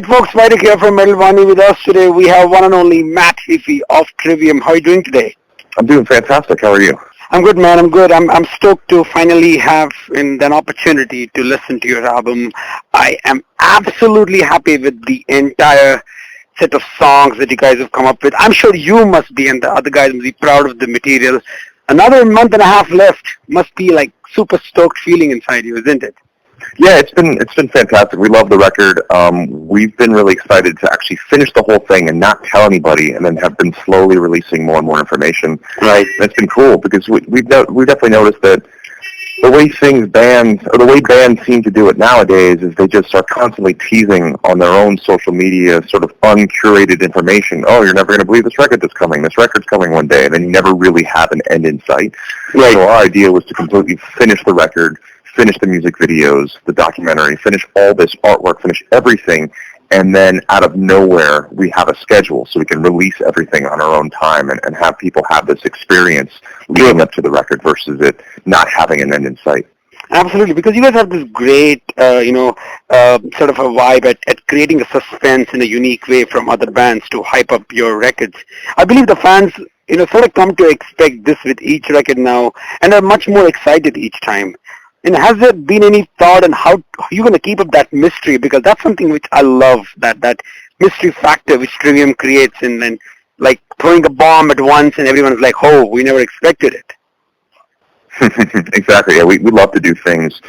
right, folks, Vitek here from Wani. With us today, we have one and only Matt Heafy of Trivium. How are you doing today? I'm doing fantastic. How are you? I'm good, man. I'm good. I'm stoked to finally have an opportunity to listen to your album. I am absolutely happy with the entire set of songs that you guys have come up with. I'm sure you must be, and the other guys must be proud of the material. Another month and a half left. Must be like super stoked feeling inside you, isn't it? Yeah, it's been fantastic. We love the record. We've been really excited to actually finish the whole thing and not tell anybody, and then have been slowly releasing more and more information. Right. And it's been cool because we've definitely noticed that the way the way bands seem to do it nowadays is they just are constantly teasing on their own social media sort of uncurated information. Oh, you're never going to believe this record that's coming. This record's coming one day, and then you never really have an end in sight. Right. So our idea was to completely finish the record, finish the music videos, the documentary, finish all this artwork, finish everything, and then out of nowhere we have a schedule so we can release everything on our own time and have people have this experience leading up to the record versus it not having an end in sight. Absolutely, because you guys have this great, sort of a vibe at creating a suspense in a unique way from other bands to hype up your records. I believe the fans, sort of come to expect this with each record now and are much more excited each time. And has there been any thought on how you're going to keep up that mystery? Because that's something which I love, that mystery factor which Trivium creates, and then like throwing a bomb at once and everyone's like, oh, we never expected it. Exactly. Yeah, we love to do things.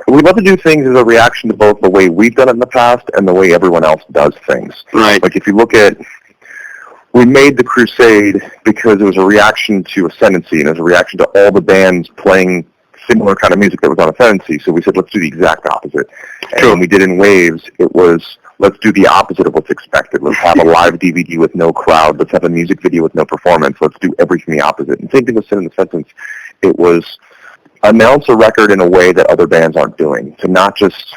We love to do things as a reaction to both the way we've done it in the past and the way everyone else does things. Right. Like if you look at, we made The Crusade because it was a reaction to Ascendancy, and it was a reaction to all the bands playing similar kind of music that was on Ascendancy. So we said, let's do the exact opposite. And when we did In Waves, it was, let's do the opposite of what's expected. Let's have a live DVD with no crowd. Let's have a music video with no performance. Let's do everything the opposite. And same thing with Sin in the Sentence. It was announce a record in a way that other bands aren't doing, to not just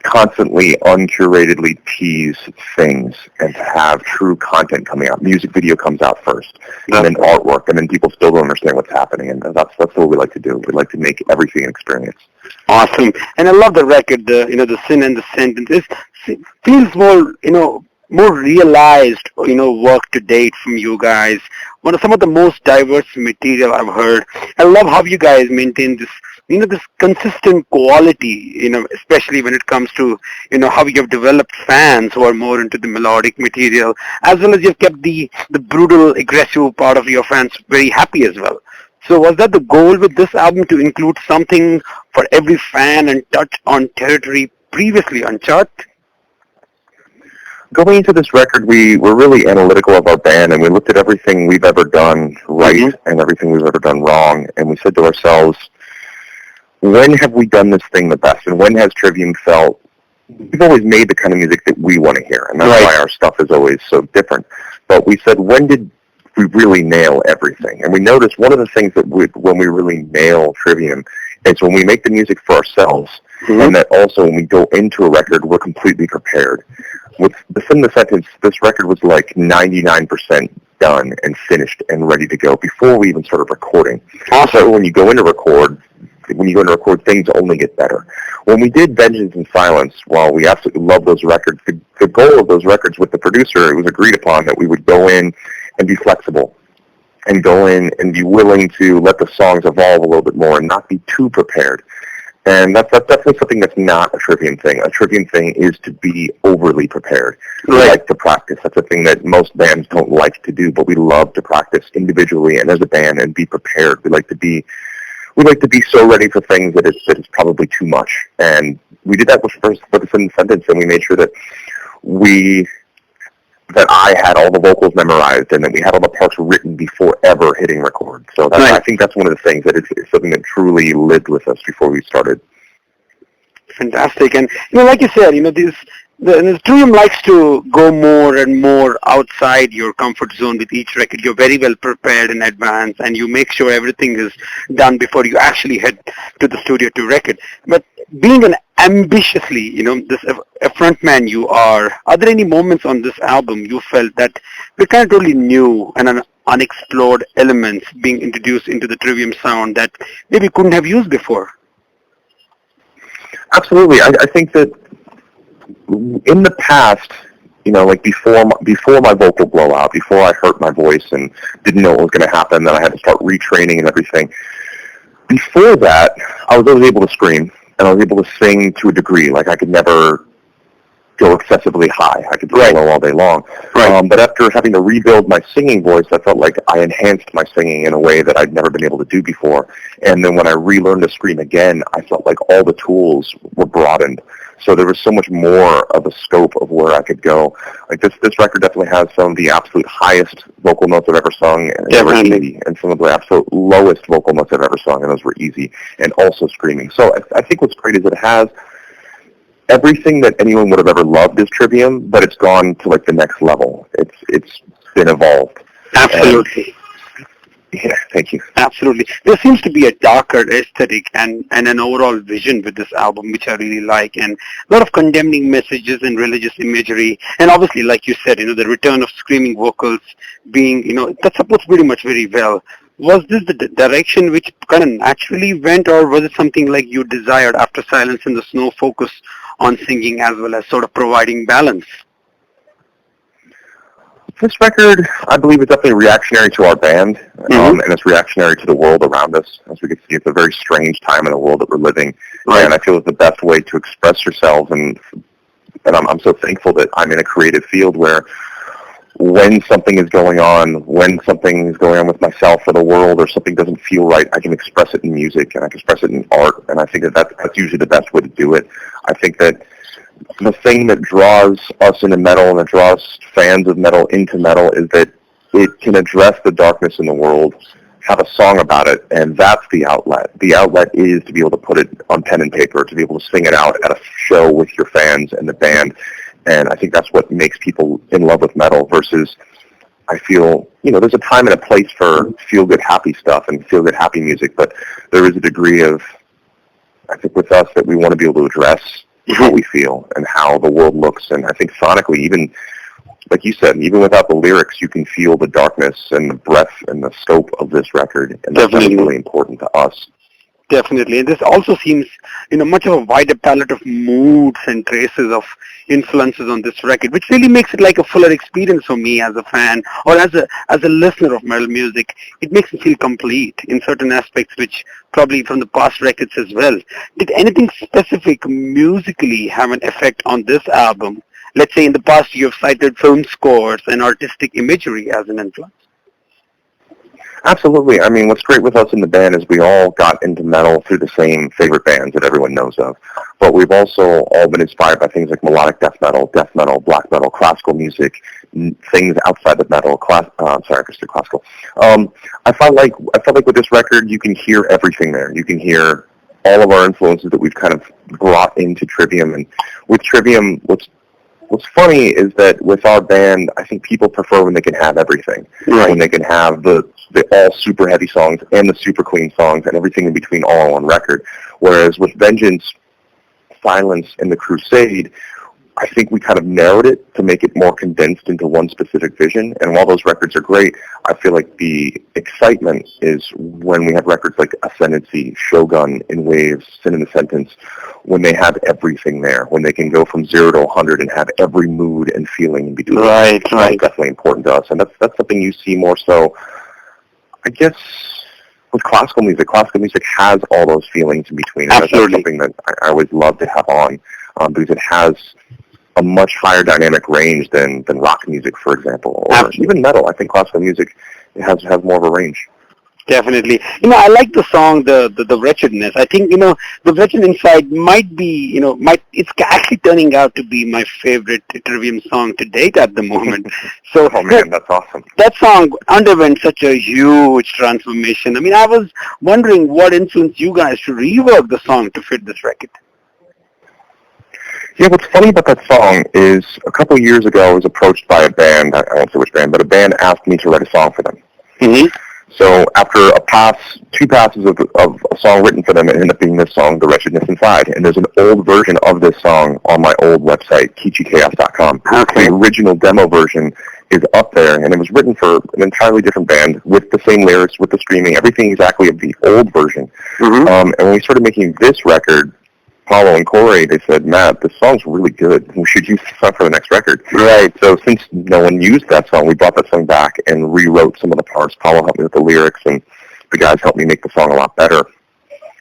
constantly uncuratedly tease things, and to have true content coming out. Music video comes out first, and then artwork, and then people still don't understand what's happening, and that's what we like to do. We like to make everything an experience. Awesome. And I love the record, the Sin and the Sentence. It feels more realized, work to date from you guys. One of some of the most diverse material I've heard. I love how you guys maintain this, this consistent quality, especially when it comes to, how you have developed fans who are more into the melodic material, as well as you've kept the brutal, aggressive part of your fans very happy as well. So was that the goal with this album, to include something for every fan and touch on territory previously uncharted? Going into this record, we were really analytical of our band, and we looked at everything we've ever done right and everything we've ever done wrong, and we said to ourselves, when have we done this thing the best, and when has Trivium felt, we've always made the kind of music that we want to hear, and that's why our stuff is always so different. But we said, when did we really nail everything? And we noticed one of the things that when we really nail Trivium is when we make the music for ourselves, and that also when we go into a record, we're completely prepared. With the Sin in the Sentence, this record was like 99% done and finished and ready to go before we even started recording. Also, when you go into record, things only get better. When we did Vengeance and Silence, while we absolutely love those records, the goal of those records with the producer, it was agreed upon that we would go in and be flexible, and go in and be willing to let the songs evolve a little bit more and not be too prepared. And that's definitely something that's not a Trivium thing. A Trivium thing is to be overly prepared. We like to practice. That's a thing that most bands don't like to do, but we love to practice individually and as a band and be prepared. We like to be so ready for things that it's probably too much. And we did that with the Sin Sentence, and we made sure that I had all the vocals memorized, and that we had all the parts written before ever hitting record. So I think that's one of the things that it's something that truly lived with us before we started. Fantastic. And, like you said, the Trivium likes to go more and more outside your comfort zone with each record. You're very well prepared in advance, and you make sure everything is done before you actually head to the studio to record. But being an ambitiously, a frontman you are there any moments on this album you felt that were kind of totally new and unexplored elements being introduced into the Trivium sound that maybe couldn't have used before? Absolutely. I think that in the past, like before my vocal blowout, before I hurt my voice and didn't know what was going to happen, then I had to start retraining and everything. Before that, I was always able to scream, and I was able to sing to a degree. Like, I could never go excessively high. I could sing low all day long. Right. But after having to rebuild my singing voice, I felt like I enhanced my singing in a way that I'd never been able to do before. And then when I relearned to scream again, I felt like all the tools were broadened. So there was so much more of a scope of where I could go. Like, this record definitely has some of the absolute highest vocal notes I've ever sung, and they were easy, and some of the absolute lowest vocal notes I've ever sung, and those were easy, and also screaming. So I think what's great is it has everything that anyone would have ever loved is Trivium, but it's gone to like the next level. It's been evolved. Absolutely. Yeah, thank you. Absolutely. There seems to be a darker aesthetic and an overall vision with this album, which I really like, and a lot of condemning messages and religious imagery. And obviously, like you said, the return of screaming vocals being, that supports pretty much very well. Was this the direction which kind of naturally went, or was it something like you desired after Silence in the Snow focus on singing as well as sort of providing balance? This record, I believe, is definitely reactionary to our band, and it's reactionary to the world around us. As we can see, it's a very strange time in the world that we're living, and I feel it's the best way to express yourselves, and I'm so thankful that I'm in a creative field where when something is going on with myself or the world, or something doesn't feel right, I can express it in music, and I can express it in art, and I think that's usually the best way to do it. I think that the thing that draws us into metal and that draws fans of metal into metal is that it can address the darkness in the world, have a song about it, and that's the outlet. The outlet is to be able to put it on pen and paper, to be able to sing it out at a show with your fans and the band. And I think that's what makes people in love with metal versus, I feel, there's a time and a place for feel-good, happy stuff and feel-good, happy music, but there is a degree of, I think with us, that we want to be able to address how we feel and how the world looks. And I think sonically, even, like you said, even without the lyrics, you can feel the darkness and the breadth and the scope of this record, and that's really important to us. Definitely. And this also seems, much of a wider palette of moods and traces of influences on this record, which really makes it like a fuller experience for me as a fan or as a listener of metal music. It makes me feel complete in certain aspects, which probably from the past records as well. Did anything specific musically have an effect on this album? Let's say in the past you have cited film scores and artistic imagery as an influence. Absolutely. I mean, what's great with us in the band is we all got into metal through the same favorite bands that everyone knows of. But we've also all been inspired by things like melodic death metal, black metal, classical music, things outside of metal. Classical. I felt like with this record, you can hear everything there. You can hear all of our influences that we've kind of brought into Trivium. And with Trivium, What's funny is that with our band, I think people prefer when they can have everything. Right. When they can have the all super heavy songs and the super clean songs and everything in between all on record. Whereas with Vengeance, Silence, and The Crusade, I think we kind of narrowed it to make it more condensed into one specific vision. And while those records are great, I feel like the excitement is when we have records like Ascendancy, Shogun, In Waves, Sin in the Sentence, when they have everything there, when they can go from 0 to 100 and have every mood and feeling in between. Right. That's definitely important to us. And that's something you see more so, I guess, with classical music. Classical music has all those feelings in between. And that's something that I always love to have on because it has a much higher dynamic range than rock music, for example, or even metal. I think classical music has more of a range. Definitely. I like the song, the Wretchedness. I think, the Wretched Inside might be, it's actually turning out to be my favorite Trivium song to date at the moment. So, oh man, that's awesome. That song underwent such a huge transformation. I mean, I was wondering what influenced you guys to rework the song to fit this record. Yeah, what's funny about that song is a couple of years ago I was approached by a band, I won't say which band, but a band asked me to write a song for them. Mm-hmm. So after two passes of a song written for them, it ended up being this song, The Wretchedness Inside. And there's an old version of this song on my old website, kichichaos.com. Okay. The original demo version is up there, and it was written for an entirely different band with the same lyrics, with the screaming, everything exactly of the old version. Mm-hmm. And when we started making this record, Paulo and Corey, they said, Matt, this song's really good. We should use this song for the next record. Right. So since no one used that song, we brought that song back and rewrote some of the parts. Paulo helped me with the lyrics, and the guys helped me make the song a lot better.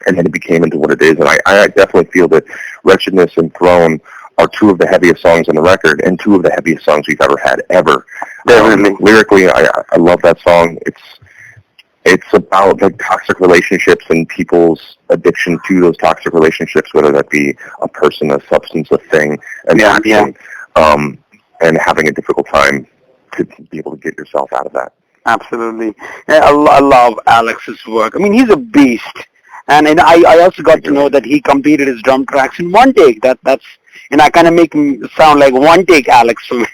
And then it became into what it is. And I definitely feel that Wretchedness and Throne are two of the heaviest songs on the record and two of the heaviest songs we've ever had, ever. Lyrically, I love that song. It's about like toxic relationships and people's addiction to those toxic relationships, whether that be a person, a substance, a thing, an action, and having a difficult time to be able to get yourself out of that. Absolutely. Yeah, I love Alex's work. I mean, he's a beast. And I also got to know that he completed his drum tracks in one take. That's I kind of make him sound like one take Alex for me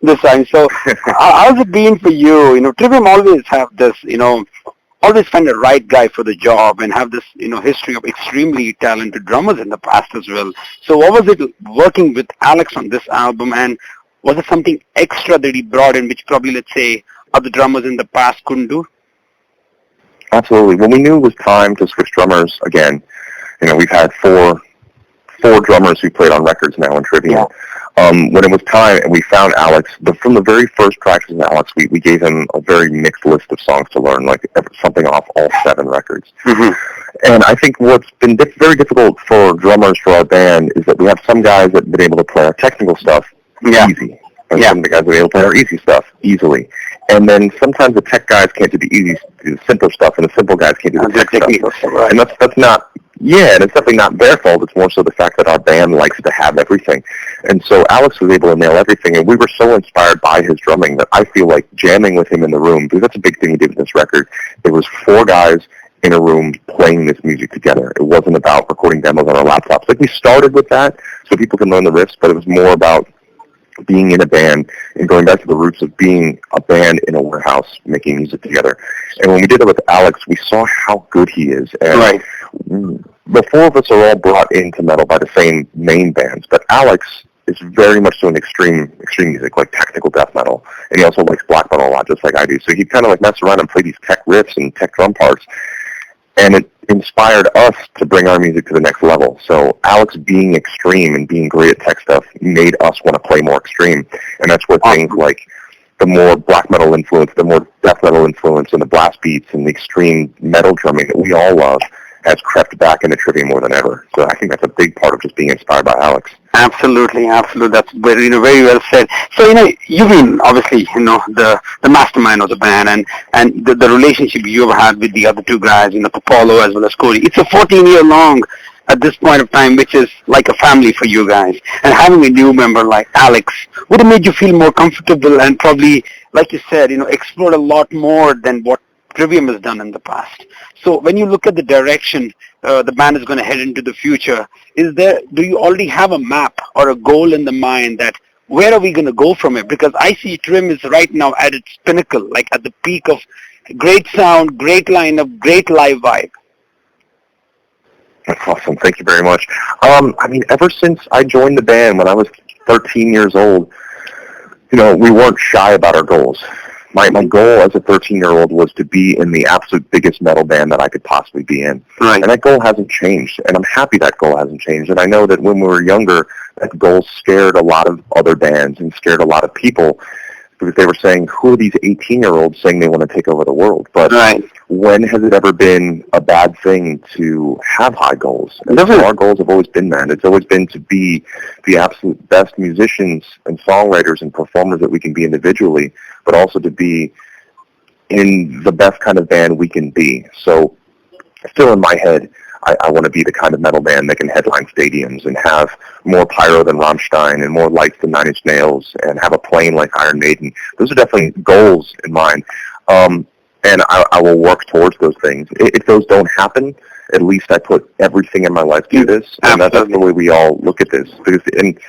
this time. So how's it been for you? Trivium always have this, always find the right guy for the job and have this, history of extremely talented drummers in the past as well. So what was it working with Alex on this album, and was it something extra that he brought in which probably, let's say, other drummers in the past couldn't do? Absolutely. When we knew it was time to switch drummers again, we've had four drummers who played on records now in Trivium. When it was time and we found Alex, from the very first practice with Alex, we gave him a very mixed list of songs to learn, like something off all 7 records. Mm-hmm. And I think what's been very difficult for drummers for our band is that we have some guys that have been able to play our technical stuff easy. And some of the guys that are able to play our easy stuff easily. And then sometimes the tech guys can't do the simpler stuff, and the simple guys can't do the tech stuff. Right. And that's not, and it's definitely not their fault. It's more so the fact that our band likes to have everything. And so Alex was able to nail everything, and we were so inspired by his drumming that I feel like jamming with him in the room, because that's a big thing we did with this record. It was 4 guys in a room playing this music together. It wasn't about recording demos on our laptops. Like, we started with that so people can learn the riffs, but it was more about being in a band and going back to the roots of being a band in a warehouse making music together. And when we did it with Alex, we saw how good he is. And the 4 of us are all brought into metal by the same main bands, but Alex is very much so in extreme music, like technical death metal, and he also likes black metal a lot, just like I do. So he'd kind of like mess around and play these tech riffs and tech drum parts, and it inspired us to bring our music to the next level. So Alex being extreme and being great at tech stuff made us want to play more extreme. And that's where things like the more black metal influence, the more death metal influence, and the blast beats and the extreme metal drumming that we all love has crept back into Trivium more than ever. So I think that's a big part of just being inspired by Alex. Absolutely. That's very, very well said. So, you've been obviously, the mastermind of the band, and the relationship you've had with the other 2 guys, Paulo as well as Cody. It's a 14-year long at this point of time, which is like a family for you guys. And having a new member like Alex would have made you feel more comfortable and probably, like you said, explored a lot more than what Trivium has done in the past. So when you look at the direction the band is going to head into the future, do you already have a map or a goal in the mind that where are we going to go from it? Because I see Trivium is right now at its pinnacle, like at the peak of great sound, great lineup, great live vibe. That's awesome. Thank you very much. Ever since I joined the band when I was 13 years old, we weren't shy about our goals. My goal as a 13-year-old was to be in the absolute biggest metal band that I could possibly be in. Right. And that goal hasn't changed, and I'm happy that goal hasn't changed. And I know that when we were younger, that goal scared a lot of other bands and scared a lot of people, because they were saying, who are these 18-year-olds saying they want to take over the world? But when has it ever been a bad thing to have high goals? And so our goals have always been that. It's always been to be the absolute best musicians and songwriters and performers that we can be individually, but also to be in the best kind of band we can be. So still in my head, I want to be the kind of metal band that can headline stadiums and have more pyro than Rammstein and more lights than Nine Inch Nails and have a plane like Iron Maiden. Those are definitely goals in mind. And I will work towards those things. If those don't happen, at least I put everything in my life to this. And that's the way we all look at this. And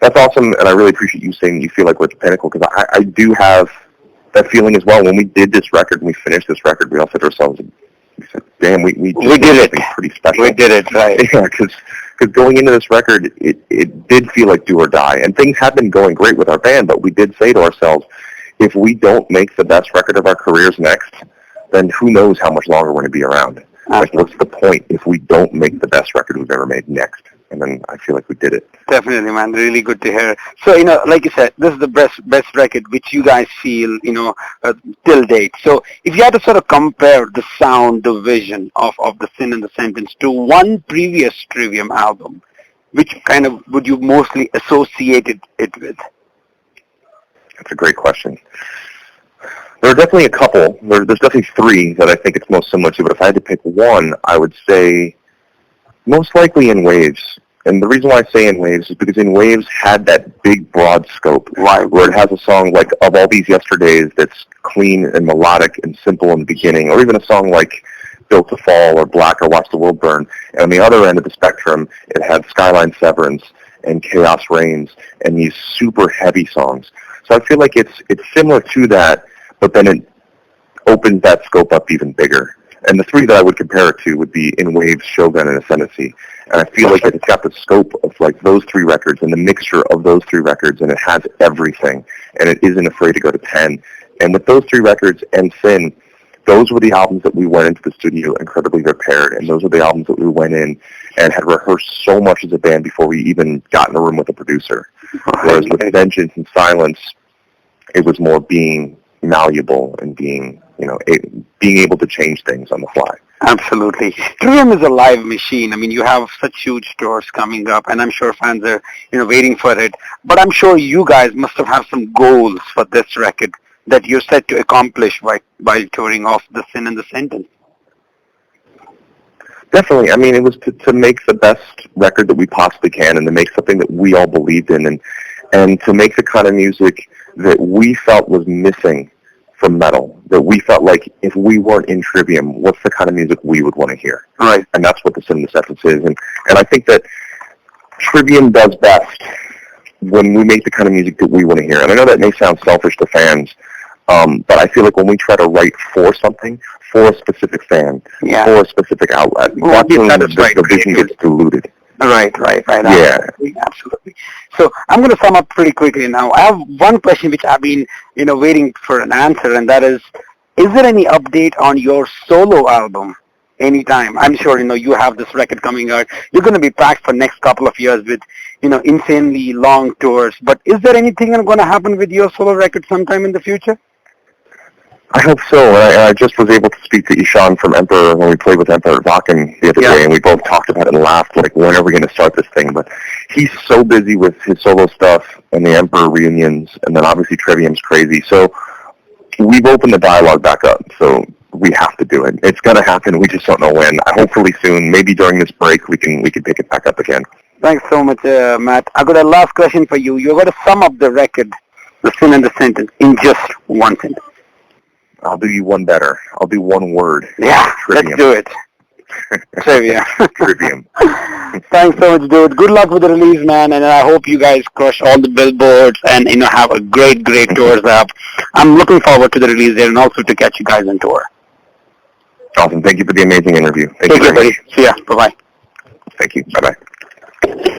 that's awesome, and I really appreciate you saying you feel like we're at the pinnacle, because I do have that feeling as well. When we did this record, when we finished this record, we all said to ourselves, we said, damn, we did something pretty special. We did it, right. Yeah, because going into this record, it did feel like do or die. And things have been going great with our band, but we did say to ourselves, if we don't make the best record of our careers next, then who knows how much longer we're going to be around. Like, what's the point if we don't make the best record we've ever made next? and then I feel like we did it. Definitely, man. Really good to hear. So, like you said, this is the best record which you guys feel, till date. So, if you had to sort of compare the sound, the vision of the Sin and the Sentence to one previous Trivium album, which kind of would you mostly associate it with? That's a great question. There are definitely a couple. There's definitely three that I think it's most similar to, but if I had to pick one, I would say most likely In Waves. And the reason why I say In Waves is because In Waves had that big, broad scope, where it has a song like Of All These Yesterdays that's clean and melodic and simple in the beginning, or even a song like Built to Fall or Black or Watch the World Burn. And on the other end of the spectrum, it had Skyline Severance and Chaos Reigns and these super heavy songs. So I feel like it's similar to that, but then it opens that scope up even bigger. And the three that I would compare it to would be In Waves, Shogun, and Ascendancy. And I feel like it's got the scope of like those three records and the mixture of those three records, and it has everything. And it isn't afraid to go to 10. And with those three records and Sin, those were the albums that we went into the studio incredibly prepared, and those were the albums that we went in and had rehearsed so much as a band before we even got in a room with a producer. Whereas with Vengeance and Silence, it was more being malleable and being able to change things on the fly. Absolutely. Trivium is a live machine. I mean, you have such huge tours coming up, and I'm sure fans are, waiting for it. But I'm sure you guys must have had some goals for this record that you're set to accomplish while touring off the Sin and the Sentence. Definitely. I mean, it was to make the best record that we possibly can, and to make something that we all believed in, and to make the kind of music that we felt was missing from metal, that we felt like if we weren't in Trivium, what's the kind of music we would want to hear? Right. And that's what the Sin and the Sentence is. And I think that Trivium does best when we make the kind of music that we want to hear. And I know that may sound selfish to fans, but I feel like when we try to write for something, for a specific fan, for a specific outlet, that's when the vision gets diluted. Right. Yeah. Absolutely. So I'm going to sum up pretty quickly now. I have one question which I've been, waiting for an answer, and that is there any update on your solo album anytime? I'm sure, you have this record coming out. You're going to be packed for next couple of years with, insanely long tours. But is there anything going to happen with your solo record sometime in the future? I hope so. I just was able to speak to Ishan from Emperor when we played with Emperor Vakken the other day, and we both talked about it and laughed, like, when are we going to start this thing? But he's so busy with his solo stuff and the Emperor reunions, and then obviously Trivium's crazy. So we've opened the dialogue back up, so we have to do it. It's going to happen. We just don't know when. Hopefully soon. Maybe during this break we can pick it back up again. Thanks so much, Matt. I've got a last question for you. You're going to sum up the record, the Sin and the Sentence, in just one sentence. I'll do you one better. I'll do one word. Yeah, Trivium. Let's do it. Trivia. Trivium. Thanks so much, dude. Good luck with the release, man, and I hope you guys crush all the billboards and, have a great tours up. I'm looking forward to the release there and also to catch you guys on tour. Awesome. Thank you for the amazing interview. Thank you, buddy. See ya. Bye-bye. Thank you. Bye-bye.